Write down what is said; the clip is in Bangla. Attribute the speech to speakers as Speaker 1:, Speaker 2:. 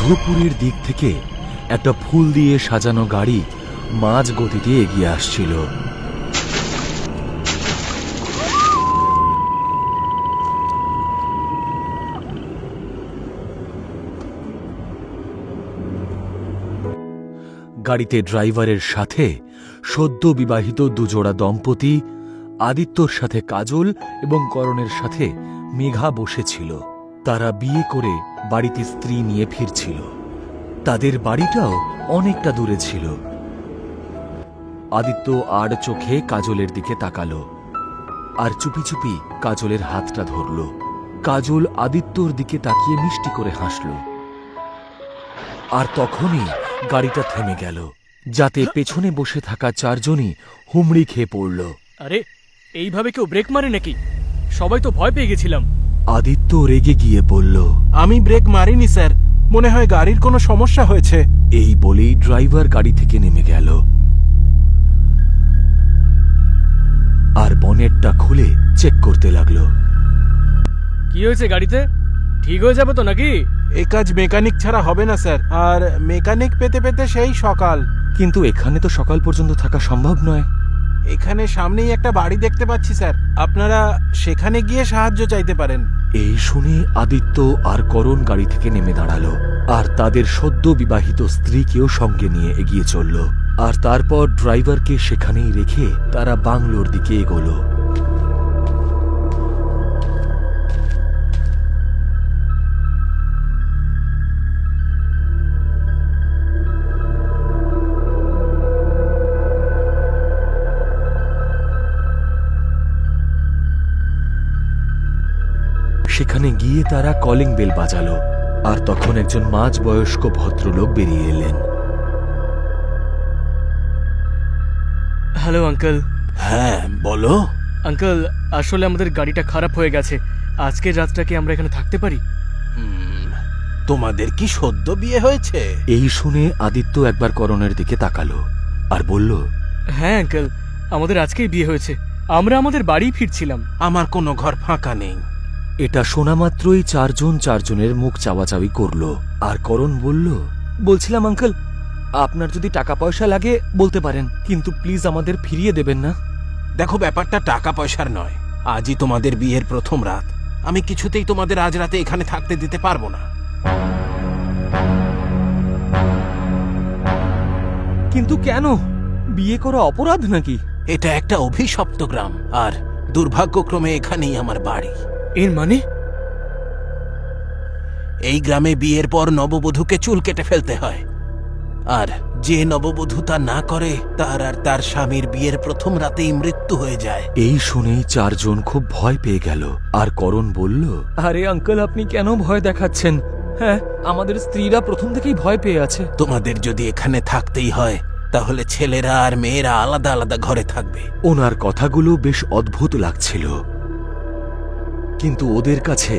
Speaker 1: মধুপুরের দিক থেকে একটা ফুল দিয়ে সাজানো গাড়ি মাঝ গতিতে এগিয়ে আসছিল। গাড়িতে ড্রাইভারের সাথে সদ্য বিবাহিত দুজোড়া দম্পতি, আদিত্যর সাথে কাজল এবং করণের সাথে মেঘা বসেছিল। তারা বিয়ে করে বাড়িতে স্ত্রী নিয়ে ফিরছিল। তাদের বাড়িটাও অনেকটা দূরে ছিল। আদিত্য আড় চোখে কাজলের দিকে তাকালো আর চুপি চুপি কাজলের হাতটা ধরল। কাজল আদিত্যর দিকে তাকিয়ে মিষ্টি করে হাসল। আর তখনই গাড়িটা থেমে গেল, যাতে পেছনে বসে থাকা চারজনই হুমড়ি খেয়ে পড়ল।
Speaker 2: আরে, এইভাবে কেউ ব্রেক মারে নাকি? সবাই তো ভয় পেয়ে গেছিলাম।
Speaker 1: আদিত্য রেগে গিয়ে বলল,
Speaker 3: আমি ব্রেক মারিনি স্যার, মনে হয় গাড়ির কোনো সমস্যা হয়েছে।
Speaker 1: এই বলেই ড্রাইভার গাড়ি থেকে নেমে গেল আর বনেটটা খুলে চেক করতে লাগলো।
Speaker 2: কি হয়েছে গাড়িতে? ঠিক হয়ে যাবে তো নাকি?
Speaker 3: এই কাজ মেকানিক ছাড়া হবে না স্যার, আর মেকানিক পেতে পেতে সেই সকাল।
Speaker 1: কিন্তু এখানে তো সকাল পর্যন্ত থাকা সম্ভব নয়।
Speaker 3: এখানে সামনেই একটা বাড়ি দেখতে পাচ্ছি স্যার, আপনারা সেখানে গিয়ে সাহায্য চাইতে পারেন।
Speaker 1: এই শুনে আদিত্য আর করণ গাড়ি থেকে নেমে দাঁড়ালো আর তাদের সদ্য বিবাহিত স্ত্রীকেও সঙ্গে নিয়ে এগিয়ে চলল। আর তারপর ড্রাইভারকে সেখানেই রেখে তারা বাংলোর দিকে এগোলো। সেখানে গিয়ে তারা কলিং বেল বাজালো আর তখন একজন মাঝবয়স্ক ভদ্রলোক বেরিয়ে এলেন।
Speaker 2: Hello uncle.
Speaker 3: হ্যাঁ বলো।
Speaker 2: আঙ্কেল, আসলে আমাদের গাড়িটা খারাপ হয়ে গেছে। আজকের রাতটা কি আমরা এখানে থাকতে পারি?
Speaker 3: তোমাদের কি সদ্য বিয়ে হয়েছে?
Speaker 1: এই শুনে আদিত্য একবার করণের দিকে তাকালো আর বলল,
Speaker 2: হ্যাঁ আঙ্কেল, আমাদের আজকেই বিয়ে হয়েছে। আমরা আমাদের বাড়ি ফিরছিলাম।
Speaker 3: আমার কোনো ঘর ফাঁকা নেই।
Speaker 1: এটা শোনা মাত্রই চারজনের মুখ চাওয়াচাওয়ি করল। আর করণ বলল, বলছিলাম আঙ্কেল, আপনার যদি টাকা পয়সা লাগে বলতে পারেন, কিন্তু প্লিজ আমাদের ফিরিয়ে দেবেন না।
Speaker 3: দেখো, ব্যাপারটা টাকা পয়সার নয়। আজই তোমাদের বিয়ের প্রথম রাত। আমি কিছুতেই তোমাদের আজ রাতে এখানে থাকতে দিতে পারবো না।
Speaker 1: কিন্তু কেন? বিয়ে করা অপরাধ নাকি?
Speaker 3: এটা একটা অভিশপ্ত গ্রাম, আর দুর্ভাগ্যক্রমে এখানেই আমার বাড়ি।
Speaker 2: এর মানে?
Speaker 3: এই গ্রামে বিয়ের পর নববধূকে চুল কেটে ফেলতে হয়, আর যে নববধূ তা না করে তার আর তার স্বামীর বিয়ের প্রথম রাতেই মৃত্যু হয়ে যায়।
Speaker 1: এই শুনেই চারজন খুব ভয় পেয়ে গেল। আর করণ বলল, আরে আঙ্কেল, আপনি কেন ভয় দেখাচ্ছেন? হ্যাঁ, আমাদের স্ত্রীরা প্রথম থেকেই ভয় পেয়ে আছে।
Speaker 3: তোমাদের যদি এখানে থাকতেই হয় তাহলে ছেলেরা আর মেয়েরা আলাদা আলাদা ঘরে থাকবে।
Speaker 1: ওনার কথাগুলো বেশ অদ্ভুত লাগছিল, কিন্তু ওদের কাছে